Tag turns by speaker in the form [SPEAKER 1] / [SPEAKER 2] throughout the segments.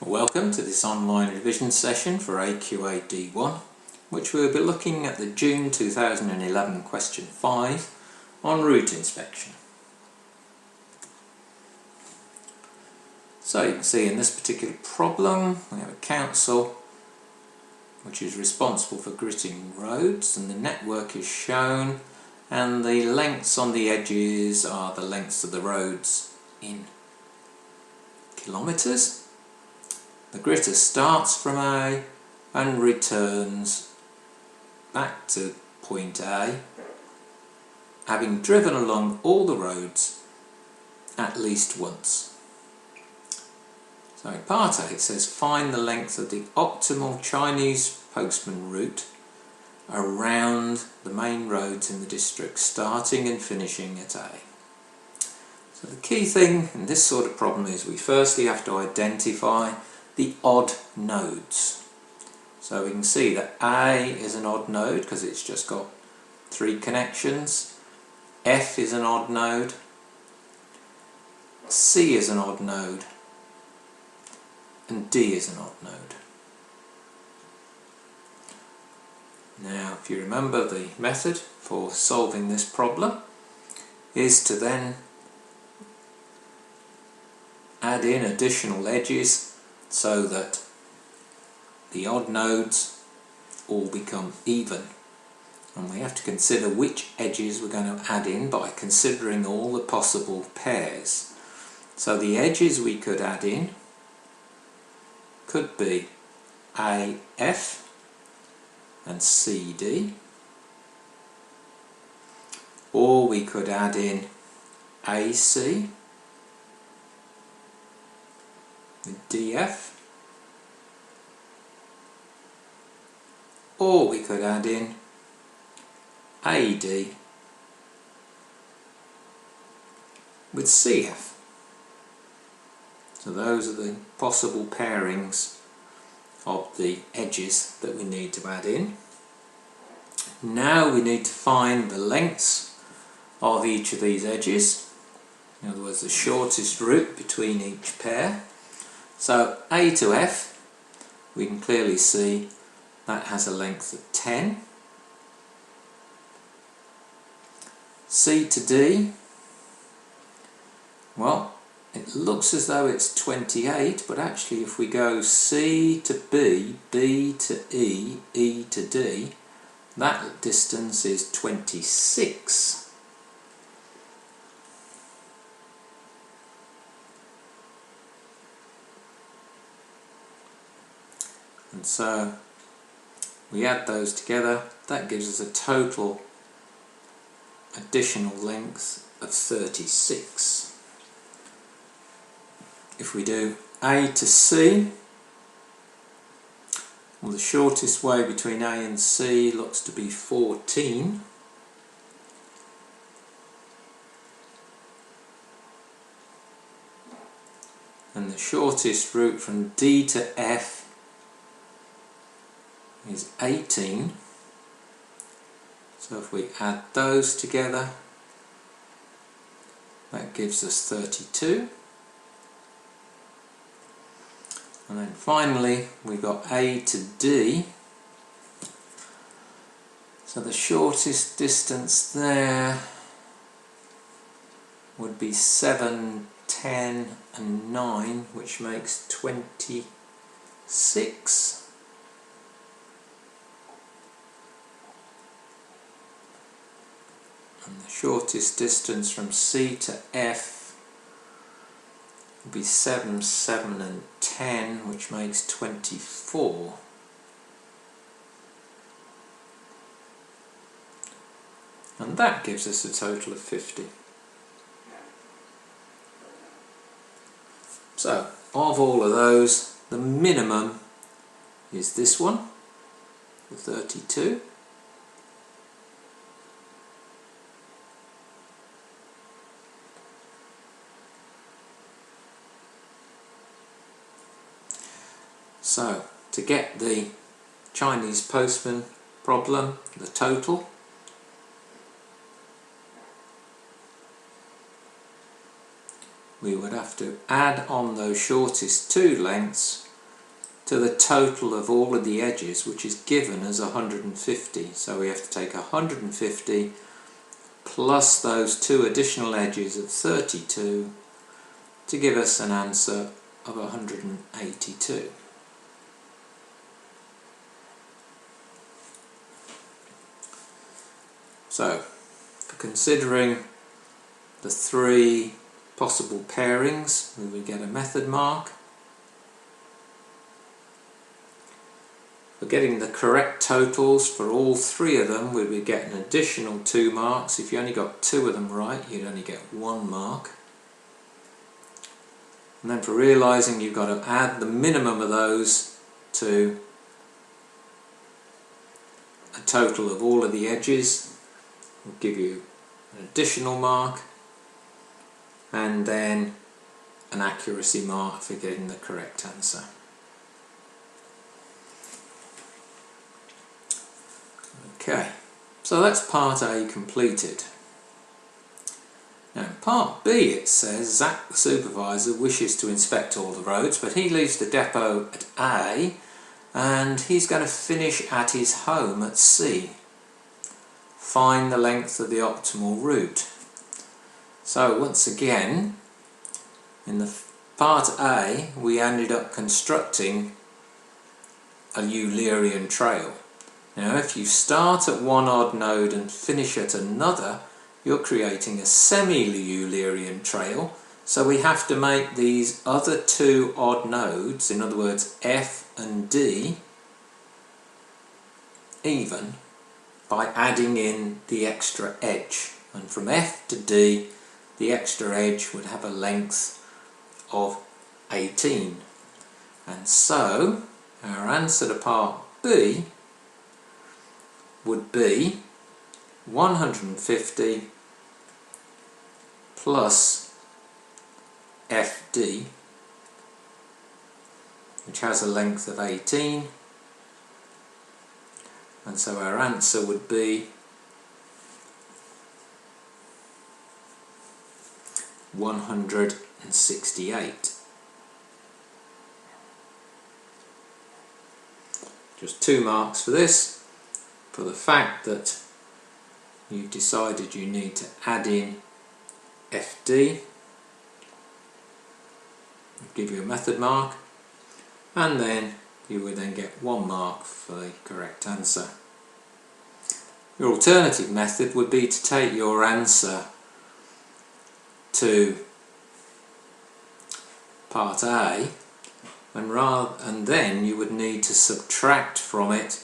[SPEAKER 1] Welcome to this online revision session for AQA D1, which we'll be looking at the June 2011 question 5 on route inspection. So you can see in this particular problem we have a council which is responsible for gritting roads, and the network is shown and the lengths on the edges are the lengths of the roads in kilometres. The gritter starts from A and returns back to point A, having driven along all the roads at least once. So in part A it says find the length of the optimal Chinese postman route around the main roads in the district, starting and finishing at A. So the key thing in this sort of problem is we firstly have to identify the odd nodes. So we can see that A is an odd node because it's just got 3 connections, F is an odd node, C is an odd node, and D is an odd node. Now if you remember, the method for solving this problem is to then add in additional edges so that the odd nodes all become even, and we have to consider which edges we're going to add in by considering all the possible pairs. So the edges we could add in could be AF and CD, or we could add in AC with DF, or we could add in AD with CF. So those are the possible pairings of the edges that we need to add in. Now we need to find the lengths of each of these edges, in other words the shortest route between each pair. So A to F, we can clearly see that has a length of 10. C to D, well, it looks as though it's 28, but actually if we go C to B, B to E, E to D, that distance is 26. And so we add those together, that gives us a total additional length of 36. If we do A to C, well, the shortest way between A and C looks to be 14. And the shortest route from D to F is 18. So if we add those together, that gives us 32. And then finally we've got A to D. So the shortest distance there would be 7, 10 and 9, which makes 26. And the shortest distance from C to F will be 7, 7 and 10, which makes 24. And that gives us a total of 50. So, of all of those, the minimum is this one, the 32. So, to get the Chinese postman problem, the total, we would have to add on those shortest 2 lengths to the total of all of the edges, which is given as 150. So we have to take 150 plus those two additional edges of 32 to give us an answer of 182. So, for considering the three possible pairings, we would get a method mark. For getting the correct totals for all three of them, we would get an additional 2 marks. If you only got 2 of them right, you'd only get 1 mark. And then for realising you've got to add the minimum of those to a total of all of the edges, will give you an additional mark, and then an accuracy mark for getting the correct answer. Okay, so that's part A completed. Now in part B it says Zach the supervisor wishes to inspect all the roads, but he leaves the depot at A and he's going to finish at his home at C. Find the length of the optimal route. So once again, in the part A we ended up constructing a Eulerian trail. Now if you start at one odd node and finish at another, you're creating a semi-Eulerian trail, so we have to make these other 2 odd nodes, in other words F and D, even by adding in the extra edge. And from F to D, the extra edge would have a length of 18. And so our answer to part B would be 150 plus FD, which has a length of 18, and so our answer would be 168. Just 2 marks for this, for the fact that you've decided you need to add in FD, give you a method mark, and then you would then get 1 mark for the correct answer. Your alternative method would be to take your answer to part A and then you would need to subtract from it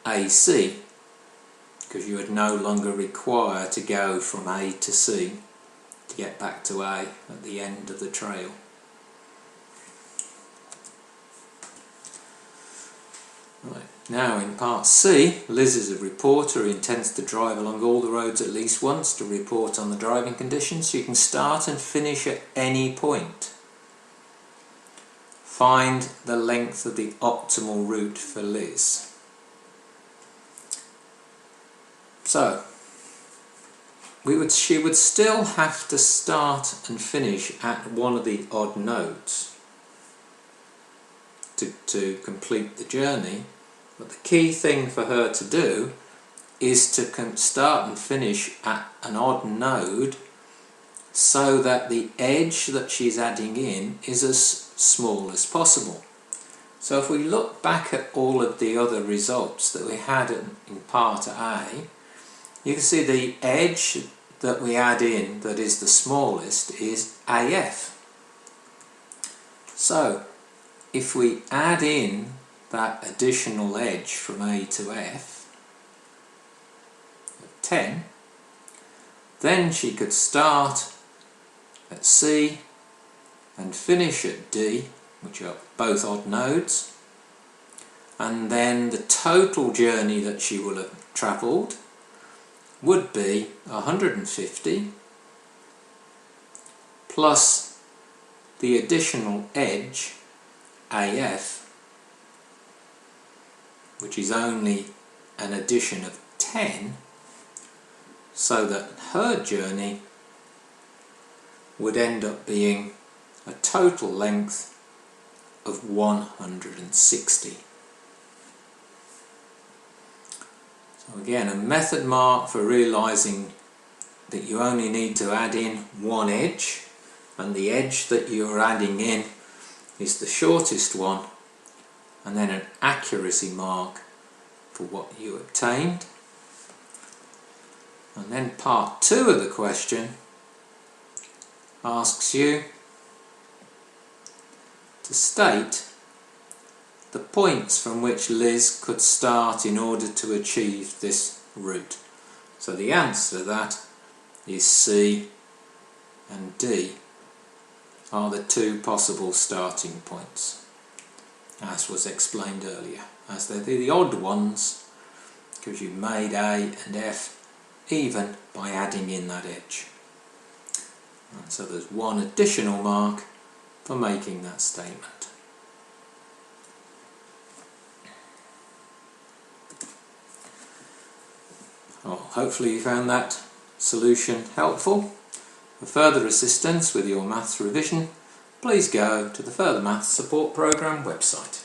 [SPEAKER 1] AC, because you would no longer require to go from A to C to get back to A at the end of the trail. Right. Now in part C, Liz is a reporter who intends to drive along all the roads at least once to report on the driving conditions. You can start and finish at any point. Find the length of the optimal route for Liz. So, she would still have to start and finish at one of the odd nodes to complete the journey, but the key thing for her to do is to start and finish at an odd node so that the edge that she's adding in is as small as possible. So if we look back at all of the other results that we had in part A, you can see the edge that we add in that is the smallest is AF. So if we add in that additional edge from A to F, 10, then she could start at C and finish at D, which are both odd nodes, and then the total journey that she will have travelled would be 150 plus the additional edge AF, which is only an addition of 10, so that her journey would end up being a total length of 160. So again, a method mark for realising that you only need to add in one edge, and the edge that you're adding in is the shortest one, and then an accuracy mark for what you obtained. And then part 2 of the question asks you to state the points from which Liz could start in order to achieve this route. So the answer to that is C and D are the 2 possible starting points, as was explained earlier, as they're the odd ones because you made A and F even by adding in that edge. And so there's one additional mark for making that statement. Well, hopefully you found that solution helpful. For further assistance with your maths revision, please go to the Further Maths Support Programme website.